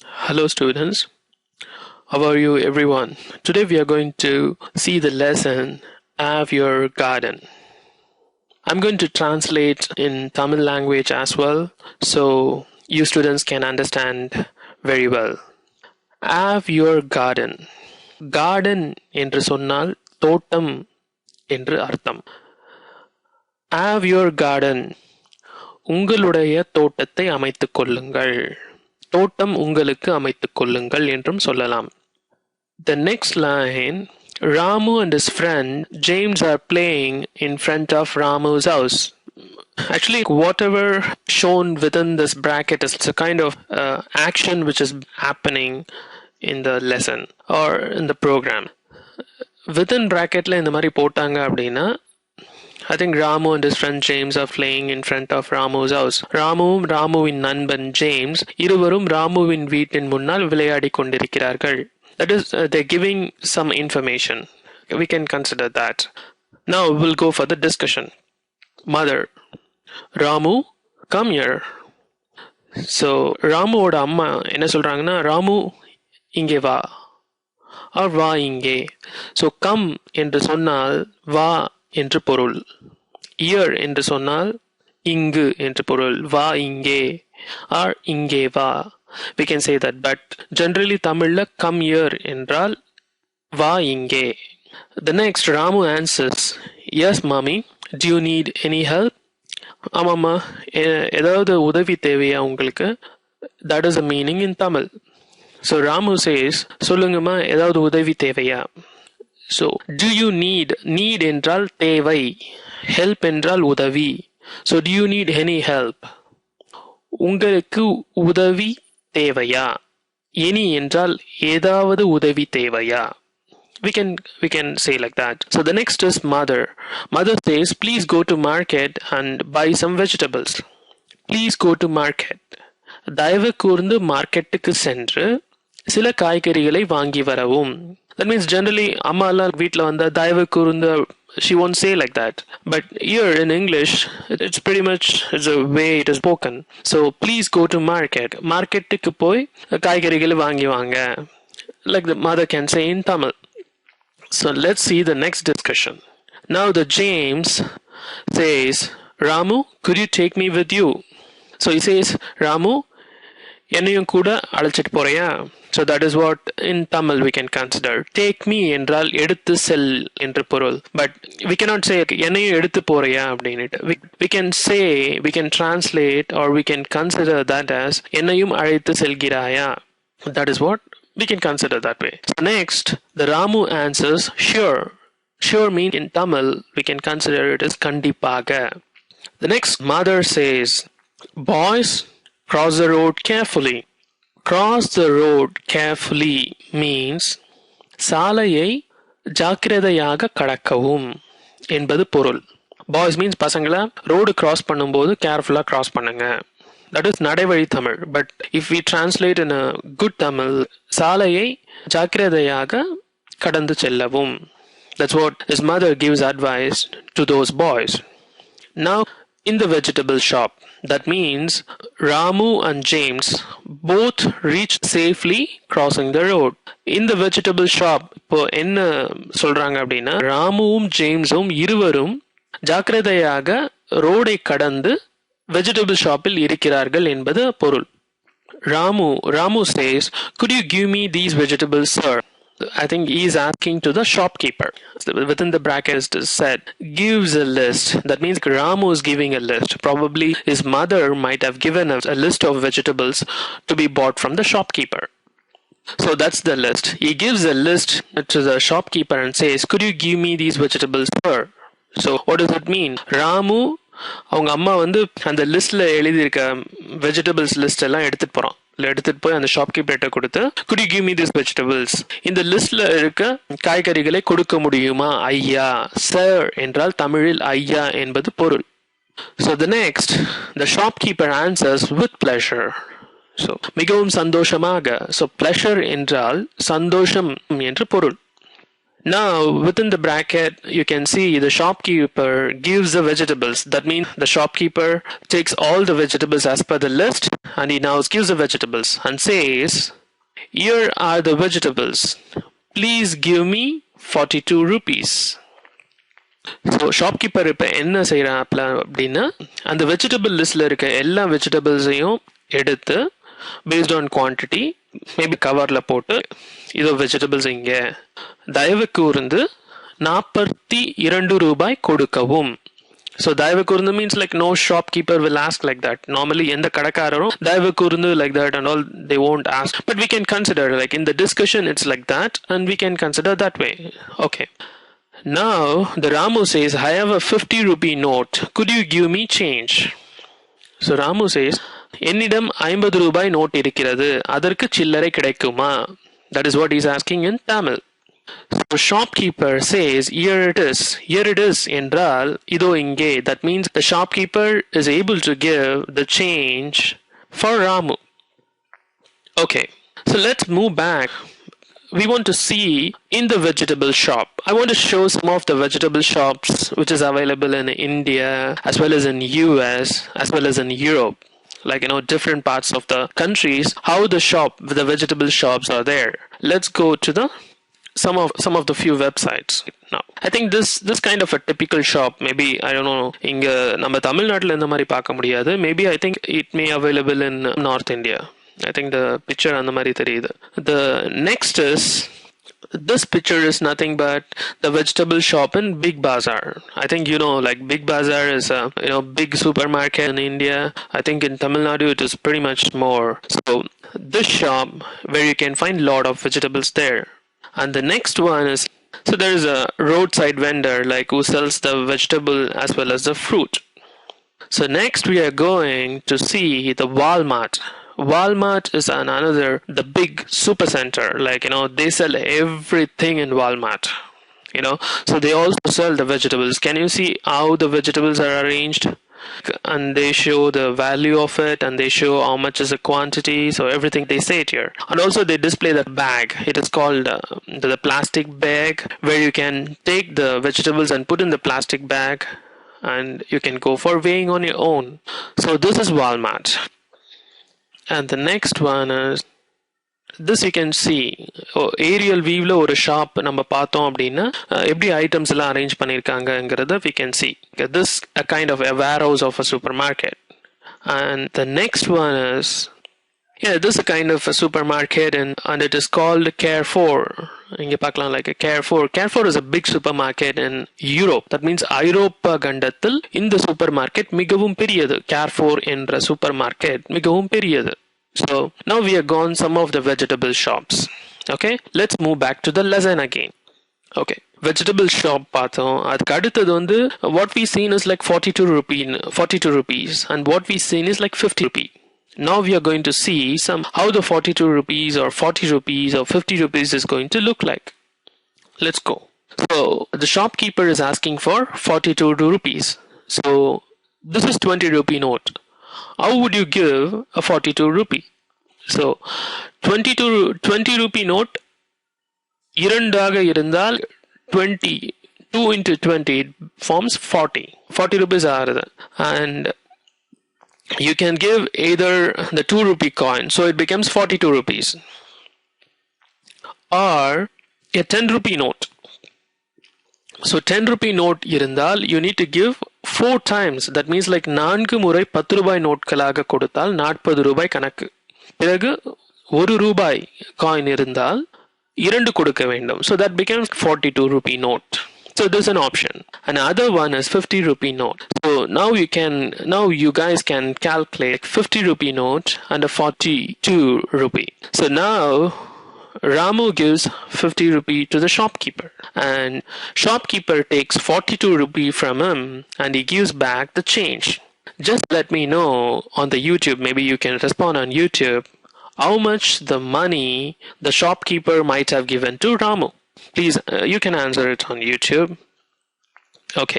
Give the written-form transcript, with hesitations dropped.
Hello students, how are you everyone? Today we are going to see the lesson Have Your Garden. I'm going to translate in Tamil language as well so you students can understand very well. Have your garden. Garden என்று சொன்னால் தோட்டம் என்று அர்த்தம். Have your garden. உங்களுடைய தோட்டத்தை அமைத்துக் கொள்ளுங்கள். தோட்டம் உங்களுக்கு அமைத்துக் கொள்ளுங்கள் என்றும் சொல்லலாம். The next line, Ramu and his friend James are playing in front of Ramu's house. Actually, whatever shown within this bracket is a kind of action which is happening in the lesson or in the program. Within bracketல இந்த மாதிரி போட்டாங்க அப்படின்னா I think Ramu and his friend James are playing in front of Ramu's house. ராமுவும் ராமுவின் நண்பன் James இருவரும் ராமுவின் வீட்டின் முன்னால் விளையாடிக் கொண்டிருக்கிறார்கள். That is, they're giving some information. We can consider that. Now we'll go for the discussion. Mother, Ramu, come here. So ராமுவோட அம்மா என்ன சொல்றாங்கன்னா ராமு இங்கே வா or வா இங்கே. So come என்று சொன்னால் வா என்று பொருள். இயர் என்று சொன்னால் இங்கு என்று பொருள். வா இங்கே or இங்கே வா. We can say that, but generally தமிழ்ல come here என்றால் வா இங்கே. The next, Ramu answers, yes mommy, do you need any help? ஆமாம்மா, ஏதாவது உதவி தேவையா உங்களுக்கு? That is the meaning in Tamil. So Ramu says, சொல்லுங்கம்மா, ஏதாவது உதவி தேவையா? So, do you need என்றால் தேவை, help என்றால் உதவி. So, do you need any help? உங்களுக்கு உதவி தேவையா? any என்றால் ஏதாவது உதவி தேவையா? We can say like that. So, the next is mother. Mother says, please go to market and buy some vegetables. Please go to market. தயவு கூர்ந்து மார்க்கெட்டுக்கு சென்று சில காய்கறிகளை வாங்கி வரவும். That means generally amma alla veetla vanda dayavu kurunda, she won't say like that, but here in English it's pretty much the way it is spoken. So please go to market ku poi kaigarigal vaangi vaanga, like the mother can say in Tamil. So let's see the next discussion. Now the James says, Ramu, could you take me with you? So he says, Ramu, என்னையும் கூட அழைச்சிட்டு போறியா? So that is what in Tamil we can consider. Take me என்றால் எடுத்து செல் என்று பொருள். But we cannot say என்னையும் எடுத்து போறியா அப்படின்னுட்டு. We can say, we can translate or we can consider that as என்னையும் அழைத்து செல்கிறாயா. That is what we can consider that way. So next, the Ramu answers, sure. Sure means in Tamil we can consider it as கண்டிப்பாக. The next, mother says, boys, cross the road carefully. Cross the road carefully means சாலையை ஜாக்கிரதையாக கடக்கவும் என்பது பொருள். Boys means பசங்களா road cross பண்ணும்போது கேர்ஃபுல்லா cross பண்ணுங்க. That is நடைவழி Tamil. But if we translate in a good Tamil, சாலையை ஜாக்கிரதையாக கடந்து செல்லவும். That's what his mother gives advice to those boys. Now in the vegetable shop, that means Ramu and James both reached safely crossing the road. In the vegetable shop, இப்போ என்ன சொல்றாங்க அப்படின்னா ராமுவும் ஜேம்ஸும் இருவரும் ஜாக்கிரதையாக ரோடை கடந்து வெஜிடபிள் ஷாப்பில் இருக்கிறார்கள் என்பது பொருள். Ramu says, could you give me these vegetables, sir? I think he is asking to the shopkeeper. Within the brackets it is said, gives a list. That means Ramu is giving a list. Probably his mother might have given a list of vegetables to be bought from the shopkeeper. So that's the list. He gives a list to the shopkeeper and says, could you give me these vegetables, sir? So what does it mean? Ramu அவங்க அம்மா வந்து அந்த லிஸ்ட்ல எழுதியிருக்க vegetables list எல்லாம் எடுத்துட்டு போய் அந்த ஷாப்கீப்பர்கிட்ட கொடுத்து could you give me these vegetables, இந்த லிஸ்ட்ல இருக்க காய்கறிகளை கொடுக்க முடியுமா ஐயா. சார் என்றால் தமிழில் ஐயா என்பது பொருள். So the next, the shopkeeper answers with pleasure. So மிகவும் சந்தோஷமாக. So pleasure என்றால் சந்தோஷம் என்று பொருள். Now within the bracket you can see the shopkeeper gives the vegetables. That means the shopkeeper takes all the vegetables as per the list and he now gives the vegetables and says, here are the vegetables, please give me 42 rupees. So shopkeeper இப்ப என்ன செய்யறாப்ல அப்படின்னா அந்த vegetable லிஸ்ட்ல இருக்க எல்லா வெஜிடபிள்ஸையும் எடுத்து based on quantity maybe கவர்ல போட்டு இதோ வெஜிடபிள்ஸ் இங்க தயவு கூர்ந்து 42 ரூபாய் கொடுக்கவும். So தயவு கூர்ந்து means like no shopkeeper will ask like that. Normally எந்த கடைக்காரரும் தயவு கூர்ந்து like that and all they won't ask. But we can consider like in the discussion it's like that and we can consider that way. Okay. Now the Ramu says, I have a 50 rupee note. Could you give me change? So Ramu says, என்னிடம் 50 ரூபாய் note இருக்கிறது, அதற்கு சில்லறை கிடைக்குமா? That is what he is asking in Tamil. So shopkeeper says, here it is என்றால் இதோ இங்கே. That means the shopkeeper is able to give the change for Ramu. Okay, so let's move back. We want to see in the vegetable shop. I want to show some of the vegetable shops which is available in India as well as in US as well as in Europe. Like, you know, different parts of the countries, how the vegetable shops are there. Let's go to the some of the few websites. Now I think this kind of a typical shop, maybe I don't know, inga நம்ம தமிழ்நாட்டுல இந்த மாதிரி பார்க்க முடியாது. Maybe I think it may available in North India. I think the picture அந்த மாதிரி தெரியுது. The next is, this picture is nothing but the vegetable shop in Big Bazaar. I think you know, like Big Bazaar is a big supermarket in India. I think in Tamil Nadu it is pretty much more. So this shop where you can find lot of vegetables there. And the next one is, so there is a roadside vendor like who sells the vegetable as well as the fruit. So next we are going to see the Walmart. Walmart is the big super center. Like, you know, they sell everything in Walmart. You know, so they also sell the vegetables. Can you see how the vegetables are arranged? And they show the value of it and they show how much is the quantity, so everything they say it here. And also they display the bag. It is called the plastic bag, where you can take the vegetables and put in the plastic bag and you can go for weighing on your own. So this is Walmart. And the next one is this. You can see aerial viewல ஒரு shop நம்ம பார்த்தோம் அப்படின்னா எப்படி items எல்லாம் arrange பண்ணிருக்காங்கங்கறத we can see. This a kind of a warehouse of a supermarket. And the next one is, this is a kind of a supermarket and it is called Carrefour. இங்க பார்க்கலாம் like a Carrefour. Carrefour is a big supermarket in Europe. That means ஐரோப்பா கண்டத்தில் இந்த super மிகவும் பெரியது. Carrefour என்ற super market மிகவும் பெரியது. So now we have gone some of the vegetable shops. Okay, let's move back to the lesson again. Okay, vegetable shop பார்த்தோம். அதுக்கு அடுத்தது வந்து what we seen is like 42 rupees and what we seen is like 50 rupees. Now we are going to see how the 42 rupees or 40 rupees or 50 rupees is going to look like. Let's go. So the shopkeeper is asking for 42 rupees. So this is 20 rupee note. How would you give a 42 rupee? So 20 rupee note இரண்டாக இருந்தால் 20, 2 into 20 forms 40 rupees ஆகுது. And you can give either the 2 rupee coin, so it becomes 42 rupees, or a 10 rupee note. So 10 rupee note இருந்தால் you need to give 4 times. That means like 4 முறை 10 ரூபாய் நோட்களாக கொடுத்தால் 40 ரூபாய் கணக்கு. பிறகு 1 ரூபாய் காயின் இருந்தால் 2 கொடுக்க வேண்டும். So that becomes 42 rupee note. So there's an option. Another one is 50 rupee note. So now you guys can calculate 50 rupee note and a 42 rupee. So now Ramu gives 50 rupee to the shopkeeper and shopkeeper takes 42 rupee from him and he gives back the change. Just let me know on the YouTube, maybe you can respond on YouTube, how much the money the shopkeeper might have given to Ramu. Please, you can answer it on YouTube. Okay,